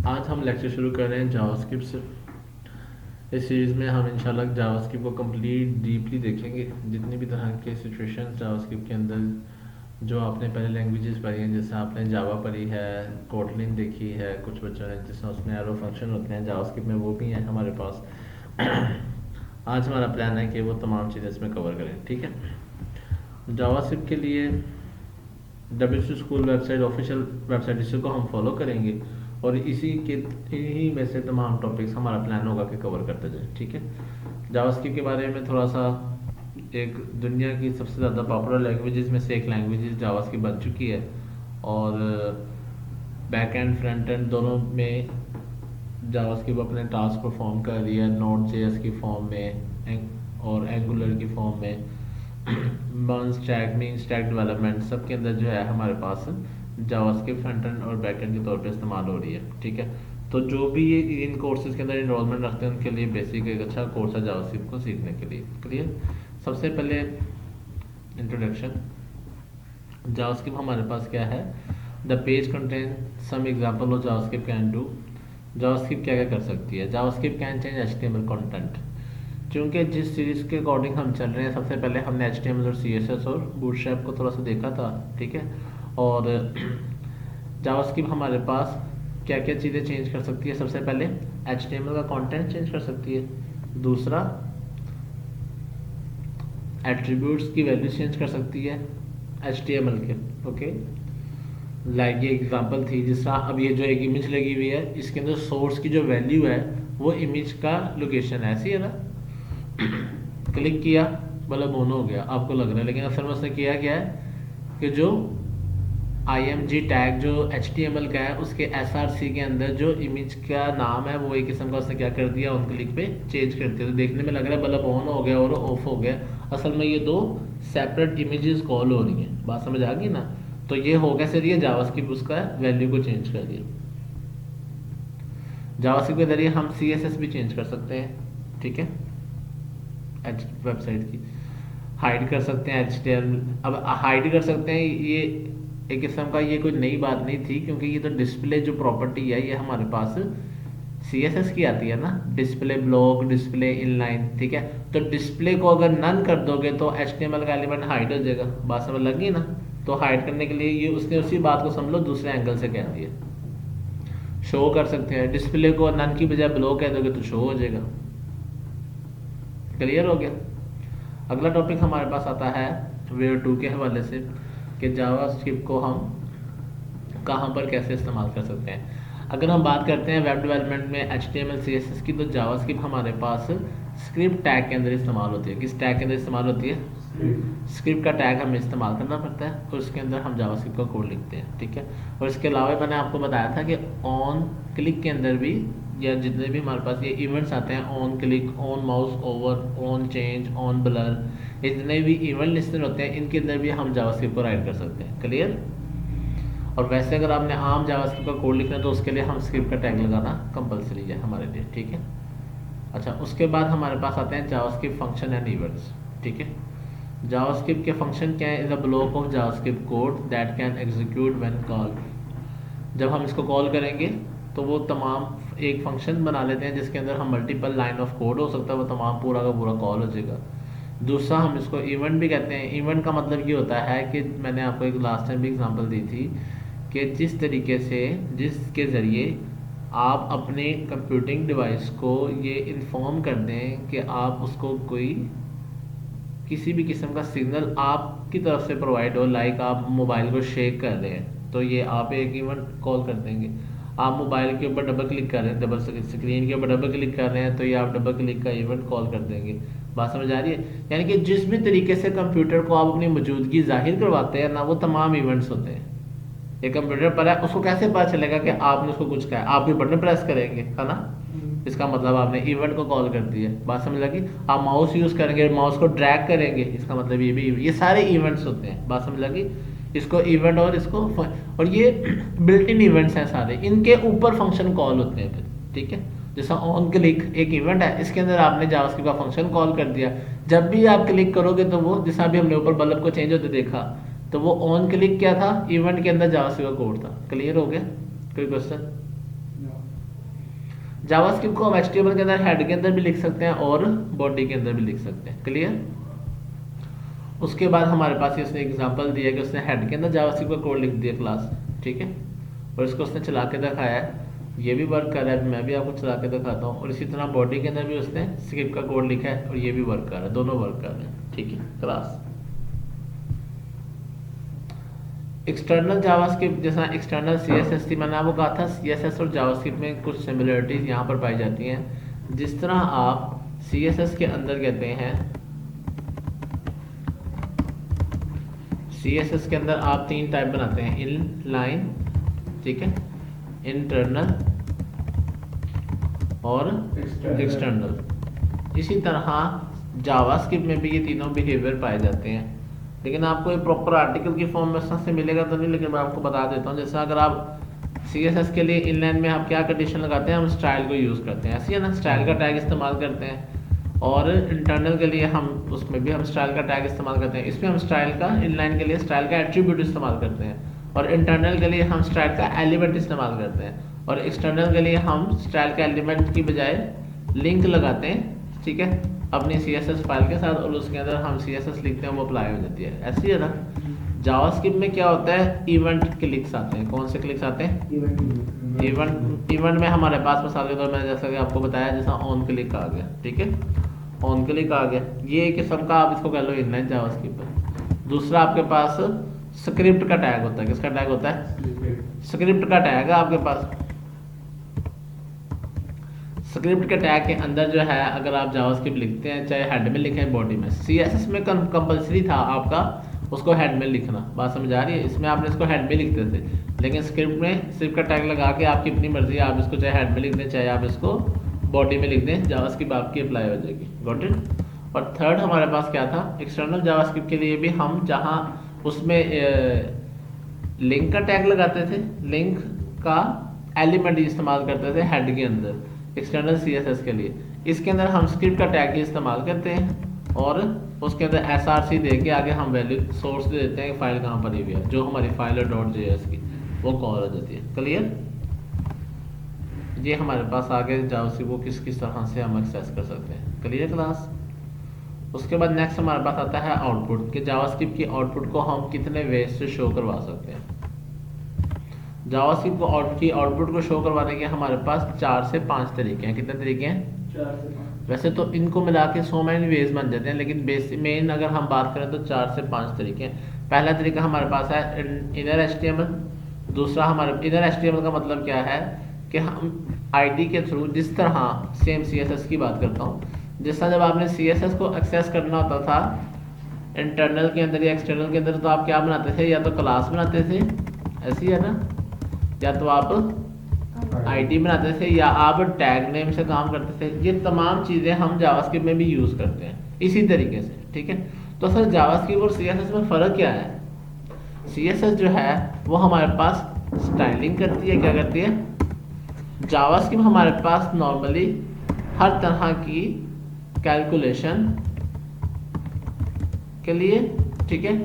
आज हम लेक्चर शुरू कर रहे हैं जावास्क्रिप्ट से। इस सीरीज़ में हम इंशाल्लाह जावास्क्रिप्ट को कंप्लीट डीपली देखेंगे। जितनी भी तरह के सिचुएशंस जावास्क्रिप्ट के अंदर जो आपने पहले लैंग्वेजेस पढ़ी हैं, जैसे आपने जावा पढ़ी है, कोटलिन देखी है, कुछ बच्चों ने जिसमें उसमें एरो फंक्शन होते हैं जावास्क्रिप्ट में, वो भी हैं हमारे पास। आज हमारा प्लान है कि वो तमाम चीज़ें इसमें कवर करें, ठीक है। जावास्क्रिप्ट के लिए W school website, official website, इसी को हम फॉलो करेंगे और इसी के ही में से तमाम टॉपिक्स हमारा प्लान होगा कि कवर करते जाएं, ठीक है। जावास्क्रिप्ट के बारे में थोड़ा सा, एक दुनिया की सबसे ज़्यादा पॉपुलर लैंग्वेजेस में से एक लैंग्वेज जावास्क्रिप्ट बन चुकी है और बैक एंड फ्रंट एंड दोनों में जावास्क्रिप्ट अपने टास्क परफॉर्म कर रही है, नोड जेएस की फॉर्म में और एंगुलर की फॉर्म में, burn stack, mean stack development, सब के अंदर जो है हमारे पास जावास्क्रिप्ट फ्रंट एंड और बैक एंड के तौर पे इस्तेमाल हो रही है, ठीक है। तो जो भी ये इन कोर्सेज के अंदर इनरोलमेंट रखते हैं उनके लिए बेसिक एक अच्छा कोर्स है जावास्क्रिप्ट को सीखने के लिए। क्लियर। सबसे पहले इंट्रोडक्शन। जावास्क्रिप्ट हमारे पास क्या है? The page contain some example of JavaScript can do. JavaScript क्या क्या कर सकती है? JavaScript can change HTML content. क्योंकि जिस सीरीज के अकॉर्डिंग हम चल रहे हैं, सबसे पहले हमने HTML और CSS और बूटस्ट्रैप को थोड़ा सा देखा था, ठीक है। और जावास्क्रिप्ट हमारे पास क्या क्या चीज़ें चेंज कर सकती है? सबसे पहले HTML का कंटेंट चेंज कर सकती है। दूसरा, एट्रीब्यूट्स की वैल्यू चेंज कर सकती है HTML के, ओके। लाइक ये एग्जांपल थी, जिस तरह अब ये जो एक इमेज लगी हुई है, इसके अंदर सोर्स की जो वैल्यू है वो इमेज का लोकेशन है, ऐसी है ना। क्लिक किया, मतलब ऑन हो गया, आपको लग रहा है, लेकिन असल में उसने किया क्या है कि जो IMG टैग जो HTML का है, उसके SRC के अंदर जो इमेज का नाम है वो एक किस्म का उसने क्या कर दिया, ऑन क्लिक पे चेंज कर दिया। तो देखने में लग रहा है बल्ब ऑन हो गया और ऑफ हो गया, असल में ये दो सेपरेट इमेजेस कॉल हो रही हैं। बात समझ आ गई ना। तो ये हो गया सर, ये जावास्क्रिप्ट उसका वैल्यू को चेंज कर दिया। जावास्क्रिप्ट के जरिए हम CSS भी चेंज कर सकते हैं, ठीक है, वेबसाइट की हाइड कर सकते हैं HTML। अब हाइड कर सकते हैं, ये एक किस्म का ये कोई नई बात नहीं थी, क्योंकि ये तो डिस्प्ले जो प्रॉपर्टी है ये हमारे पास CSS की आती है ना, डिस्प्ले ब्लॉक, डिस्प्ले इनलाइन, ठीक है। तो डिस्प्ले को अगर नन कर दोगे तो HTML का एलिमेंट हाइड हो जाएगा। बात समझ लगी ना। तो हाइड करने के लिए ये उसने उसी बात को समझ लो दूसरे एंगल से कह दिया। शो कर सकते हैं, डिस्प्ले को नन की बजाय ब्लॉक कह दोगे तो शो हो जाएगा। क्लियर हो गया। अगला टॉपिक हमारे पास आता है वेयर टू के हवाले से, कि जावास्क्रिप्ट को हम कहाँ पर कैसे इस्तेमाल कर सकते हैं। अगर हम बात करते हैं वेब डेवलपमेंट में HTML CSS की, तो जावास्क्रिप्ट हमारे पास स्क्रिप्ट टैग के अंदर इस्तेमाल होती है। किस टैग के अंदर इस्तेमाल होती है? स्क्रिप्ट का टैग हमें इस्तेमाल करना पड़ता है और उसके अंदर हम जावास्क्रिप्ट का कोड लिखते हैं, ठीक है। और इसके अलावा मैंने आपको बताया था कि ऑन क्लिक के अंदर भी, या जितने भी हमारे पास ये इवेंट्स आते हैं, on click, on mouse over, on change, on blur, जितने भी इवेंट लिस्टेड होते हैं इनके अंदर भी हम जावास्क्रिप्ट को राइट कर सकते हैं। क्लियर। और वैसे अगर आपने आम जावास्क्रिप्ट का कोड लिखना है तो उसके लिए हम स्क्रिप्ट का टैग लगाना कंपलसरी है हमारे लिए, ठीक है। अच्छा, उसके बाद हमारे पास आते हैं जावास्क्रिप्ट फंक्शन एंड इवेंट्स, ठीक है। जावास्क्रिप्ट के फंक्शन क्या है? Is a block of JavaScript code that can execute when called. जब हम इसको कॉल करेंगे तो वो तमाम एक फंक्शन बना लेते हैं जिसके अंदर हम मल्टीपल लाइन ऑफ कोड हो सकता है, वो तमाम पूरा का पूरा कॉल हो जाएगा। दूसरा, हम इसको इवेंट भी कहते हैं। इवेंट का मतलब ये होता है कि मैंने आपको एक लास्ट टाइम भी एग्जांपल दी थी कि जिस तरीके से, जिसके ज़रिए आप अपने कंप्यूटिंग डिवाइस को ये इन्फॉर्म कर दें कि आप उसको कोई किसी भी किस्म का सिग्नल आपकी तरफ से प्रोवाइड हो, लाइक आप मोबाइल को शेक कर रहे हैं तो ये आप एक इवेंट कॉल कर देंगे। आप मोबाइल के ऊपर डबल क्लिक कर रहे हैं, डबल स्क्रीन के ऊपर डबल क्लिक कर रहे हैं तो ये आप डबल क्लिक का इवेंट कॉल कर देंगे। बात समझ आ रही है। यानी कि जिस भी तरीके से कंप्यूटर को आप अपनी मौजूदगी जाहिर करवाते हैं ना, वो तमाम इवेंट्स होते हैं। एक कंप्यूटर पर है, उसको कैसे पता चलेगा कि आपने उसको कुछ कहा? आप भी बटन प्रेस करेंगे, है ना, इसका मतलब आपने इवेंट को कॉल कर दिया। बात समझ लगी। आप माउस यूज करेंगे, माउस को ड्रैग करेंगे, इसका मतलब ये भी, ये सारे इवेंट्स होते हैं। बात समझ लगी। इसको इवेंट और इसको, और ये बिल्ट इन इवेंट्स हैं सारे, इनके ऊपर फंक्शन कॉल होते हैं फिर, ठीक है। जैसा ऑन क्लिक एक इवेंट है, इसके अंदर आपने जावास्क्रिप्ट का फंक्शन कॉल कर दिया। जब भी आप क्लिक करोगे तो वो, जैसा भी हमने ऊपर बल्ब को चेंज होते देखा, तो वो ऑन क्लिक क्या था? इवेंट के अंदर जावास्क्रिप्ट का कोड था। क्लियर हो गया? कोई क्वेश्चन? जावास्क्रिप्ट को हम एचटीएमएल के अंदर हेड के अंदर भी लिख सकते हैं और बॉडी के अंदर भी लिख सकते हैं। क्लियर। उसके बाद हमारे पास इसने एग्जांपल दिया कि उसने हेड के अंदर जावास्क्रिप्ट का कोड लिख दिया क्लास, ठीक है, और इसको उसने चला के दिखाया है, ये भी वर्क कर रहा है, मैं भी आपको चला के दिखाता हूँ। और इसी तरह बॉडी के अंदर भी उसने स्क्रिप्ट का कोड लिखा है और ये भी वर्क कर रहा है, दोनों वर्क कर रहे हैं, ठीक है क्लास। एक्सटर्नल जावास्क्रिप्ट, जैसा एक्सटर्नल सीएसएस थी, मैंने आपको कहा था सीएसएस और जावास्क्रिप्ट में कुछ सिमिलरिटीज यहाँ पर पाई जाती हैं। जिस तरह आप सीएसएस के अंदर कहते हैं, सीएसएस के अंदर आप तीन टाइप बनाते हैं, इन लाइन, ठीक है, इंटरनल और एक्सटर्नल। इसी तरह जावास्क्रिप्ट में भी ये तीनों बिहेवियर पाए जाते हैं, लेकिन आपको ये प्रॉपर आर्टिकल की फॉर्म में से मिलेगा तो नहीं, लेकिन मैं आपको बता देता हूँ। जैसा अगर आप सीएसएस के लिए इनलाइन में आप क्या कंडीशन लगाते हैं, हम स्टाइल को यूज़ करते हैं, ऐसी है ना, स्टाइल का टैग इस्तेमाल करते हैं। और इंटरनल के लिए हम उसमें भी हम स्टाइल का टैग इस्तेमाल करते हैं, इसमें हम स्टाइल का, इनलाइन के लिए स्टाइल का एट्रीब्यूट इस्तेमाल करते हैं, और इंटरनल के लिए हम स्टाइल का एलिमेंट इस्तेमाल करते हैं, और एक्सटर्नल के लिए हम स्टाइल का एलिमेंट की बजाय लिंक लगाते हैं, ठीक है, अपनी सीएसएस फाइल के साथ, और उसके अंदर हम सीएसएस लिखते हैं, वो अप्लाई हो जाती है, ऐसी है ना। जावास्क्रिप्ट में क्या होता है, इवेंट क्लिक्स आते हैं। कौन से क्लिक्स आते हैं? इवेंट में हमारे पास मिसाल के तौर में जैसा कि आपको बताया, जैसा ऑन क्लिक आ गया, ठीक है, ऑन क्लिक आ गया, ये एक किस्म का आप इसको कह लो इनलाइन जावास्क्रिप्ट है। दूसरा आपके पास स्क्रिप्ट का टैग होता है। किसका टैग होता है? स्क्रिप्ट का टैग है आपके पास। स्क्रिप्ट के टैग के अंदर जो है, अगर आप जावास्क्रिप्ट लिखते हैं, चाहे हेड में लिखें बॉडी में, सीएसएस में कंपलसरी था आपका उसको हेड में लिखना, बात समझ आ रही है, इसमें आपने इसको हेड में लिखते थे, लेकिन स्क्रिप्ट में स्क्रिप्ट का टैग लगा के आपकी अपनी मर्जी है, आप इसको चाहे हेड में लिख दें, चाहे आप इसको बॉडी में लिख दें, जावास्क्रिप्ट आपकी अप्लाई हो जाएगी। Got it. और थर्ड हमारे पास क्या था, एक्सटर्नल जावास्क्रिप्ट के लिए भी हम जहाँ उसमें लिंक का टैग लगाते थे, लिंक का एलिमेंट इस्तेमाल करते थे हेड के अंदर, एक्सटर्नल सीएसएस के लिए। इसके अंदर हम स्क्रिप्ट का टैग ही इस्तेमाल करते हैं, और उसके अंदर एसआरसी दे के आगे हम वैल्यू सोर्स दे देते हैं कि फाइल कहाँ पर हुई है, जो हमारी फाइल है .js की, वो कॉल हो जाती है। क्लियर। ये हमारे पास आगे जावास्क्रिप्ट को किस किस तरह से हम एक्सेस कर सकते हैं। Clear class. उसके बाद नेक्स्ट हमारे पास आता है आउटपुट, कि जावास्क्रिप्ट की आउटपुट को हम कितने वेज से शो करवा सकते हैं। जावास्क्रिप्ट की आउटपुट को शो करवाने के हमारे पास 4 से 5 तरीके हैं। कितने तरीके हैं? 4 से 5। वैसे तो इनको मिला के 100 मैनी वेज बन जाते हैं, लेकिन बेसिक मेन अगर हम बात करें तो 4 से 5 तरीके हैं। पहला तरीका हमारे पास है इनर एचटीएमएल। दूसरा हमारे इनर एचटीएमएल का मतलब क्या है कि हम आईडी के थ्रू, जिस तरह सेम सीएसएस की बात करता हूँ, जिस तरह जब आपने सीएसएस को एक्सेस करना होता था इंटरनल के अंदर या एक्सटर्नल के अंदर, तो आप क्या बनाते थे, या तो क्लास बनाते थे, ऐसी है ना, या तो आप आईडी बनाते थे, या आप टैग नेम से काम करते थे। ये तमाम चीज़ें हम जावास्क्रिप्ट में भी यूज़ करते हैं इसी तरीके से, ठीक है। तो सर जावास्क्रिप्ट और सीएसएस में फ़र्क क्या है? सीएसएस जो है वो हमारे पास स्टाइलिंग करती है, क्या करती है? जावास्क्रिप्ट हमारे पास नॉर्मली हर तरह की कैलकुलेशन के लिए, ठीक है,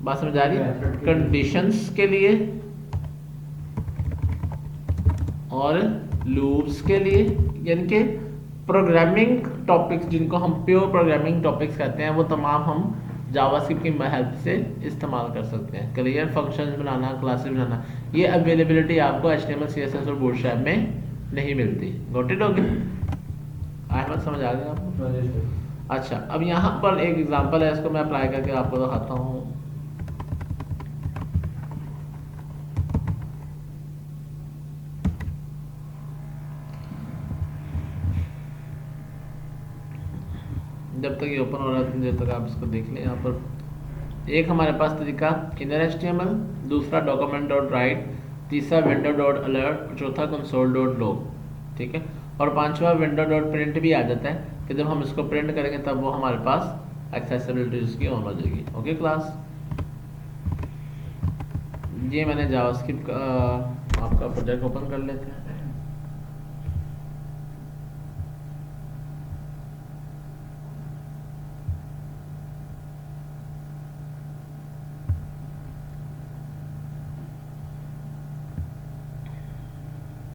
बात समझ आ रही है, कंडीशंस के लिए और लूप्स के लिए, यानी कि प्रोग्रामिंग टॉपिक्स जिनको हम प्योर प्रोग्रामिंग टॉपिक्स कहते हैं, वो तमाम हम जावास्क्रिप्ट की हेल्प से इस्तेमाल कर सकते हैं। क्लियर। फंक्शंस बनाना, क्लासेस बनाना, ये अवेलेबिलिटी आपको एचटीएमएल, सीएसएस और बूटस्ट्रैप में नहीं मिलती। Got it? ओके, अहमद समझ आ गया आपको? अच्छा, अब यहाँ पर एक एग्जांपल है, इसको मैं अप्लाई करके आपको दिखाता हूँ। जब तक ये ओपन हो रहा है उतनी देर तक आप इसको देख लें। यहाँ पर एक हमारे पास तरीका इनर एचटीएमएल, दूसरा document.write, तीसरा window.alert, चौथा console.log, ठीक है, और पांचवा window.print भी आ जाता है कि जब हम इसको प्रिंट करेंगे तब वो हमारे पास एक्सेसिबिलिटी इसकी ऑन हो जाएगी। Okay class. ये मैंने जावास्क्रिप्ट का आपका प्रोजेक्ट ओपन कर लेते हैं।